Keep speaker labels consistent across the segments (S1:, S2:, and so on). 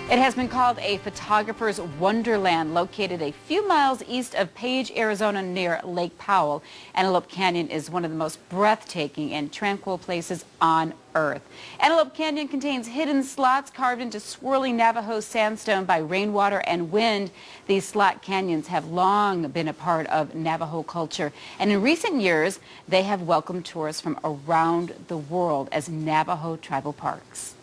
S1: It has been called a photographer's wonderland located a few miles east of Page, Arizona near Lake Powell. Antelope Canyon is one of the most breathtaking and tranquil places on Earth. Antelope Canyon contains hidden slots carved into swirling Navajo sandstone by rainwater and wind. These slot canyons have long been a part of Navajo culture, and in recent years they have welcomed tourists from around the world as Navajo tribal parks.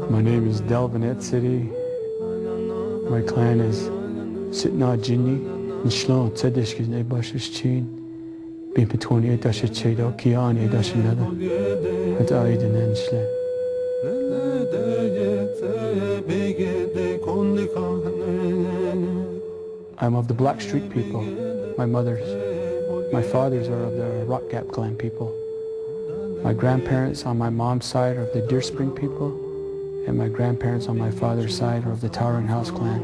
S2: My name is Delvinet City. My clan is Sitna Jinni, Nishlon Tzedishkis Nebashish Chin, Bimpetoni Edasha Chedo, Kian Edashanada, at Aiden Enshle. I'm of the Blackstreet people. My fathers are of the Rock Gap clan people. My grandparents on my mom's side are of the Deer Spring people, and my grandparents on my father's side are of the Towering House clan.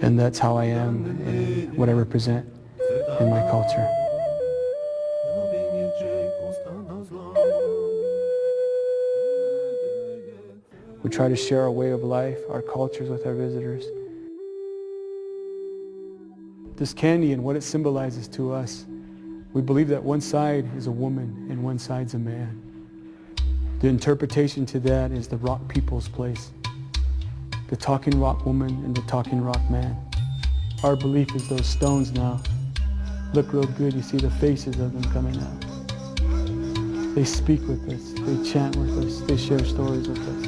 S2: And that's how I am and what I represent in my culture. We try to share our way of life, our cultures with our visitors. This canyon, what it symbolizes to us, we believe that one side is a woman and one side's a man. The interpretation to that is the rock people's place, the talking rock woman and the talking rock man. Our belief is those stones now look real good. You see the faces of them coming out. They speak with us, they chant with us, they share stories with us.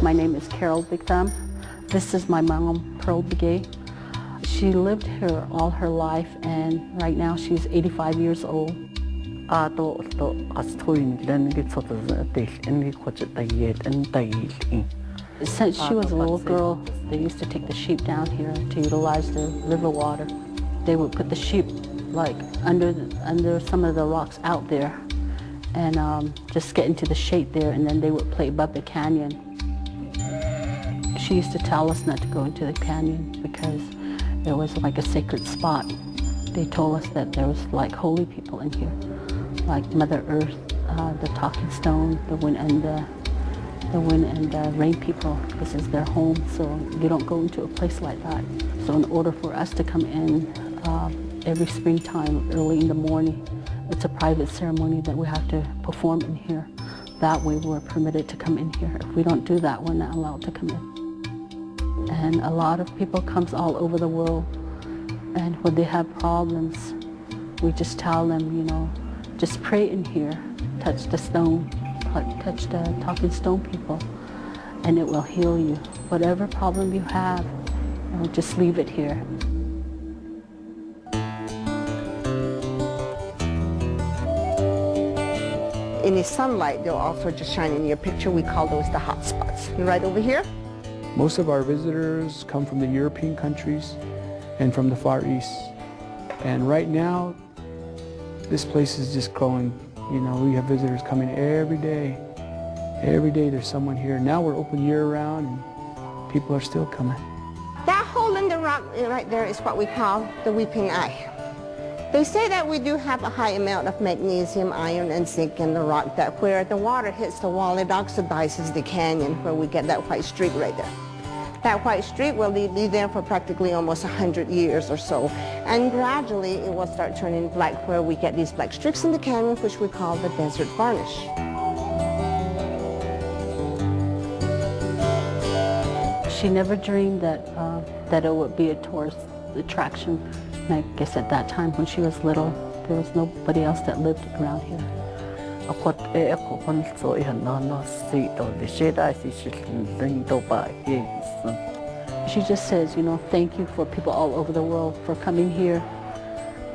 S3: My name is Carol Big Thumb. This is my mom, Pearl Begay. She lived here all her life, and right now she's 85 years old. Since she was a little girl, they used to take the sheep down here to utilize the river water. They would put the sheep like under some of the rocks out there and just get into the shade there, and then they would play above the canyon. She used to tell us not to go into the canyon because it was like a sacred spot. They told us that there was like holy people in here, like Mother Earth, the talking stone, the wind and the rain people. This is their home, so you don't go into a place like that. So in order for us to come in every springtime, early in the morning, it's a private ceremony that we have to perform in here. That way we're permitted to come in here. If we don't do that, we're not allowed to come in. And a lot of people comes all over the world, and when they have problems, we just tell them, you know, just pray in here, touch the stone, touch the talking stone people, and it will heal you. Whatever problem you have, just leave it here.
S4: In the sunlight, they'll also just shine in your picture. We call those the hot spots. And right over here.
S2: Most of our visitors come from the European countries and from the Far East. And right now, this place is just growing. You know, we have visitors coming every day. Every day there's someone here. Now we're open year-round and people are still coming.
S4: That hole in the rock right there is what we call the weeping eye. They say that we do have a high amount of magnesium, iron, and zinc in the rock, that where the water hits the wall, it oxidizes the canyon, where we get that white streak right there. That white streak will be there for practically almost 100 years or so. And gradually it will start turning black, where we get these black streaks in the canyon, which we call the desert varnish.
S3: She never dreamed that that it would be a tourist attraction. And I guess at that time when she was little, there was nobody else that lived around here. She just says, you know, thank you for people all over the world for coming here,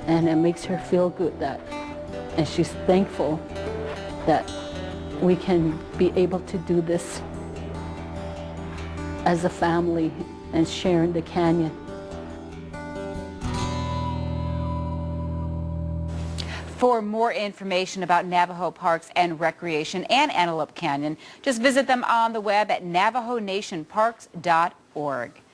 S3: and it makes her feel good that, and she's thankful that we can be able to do this as a family and sharing the canyon.
S1: For more information about Navajo Parks and Recreation and Antelope Canyon, just visit them on the web at navajonationparks.org.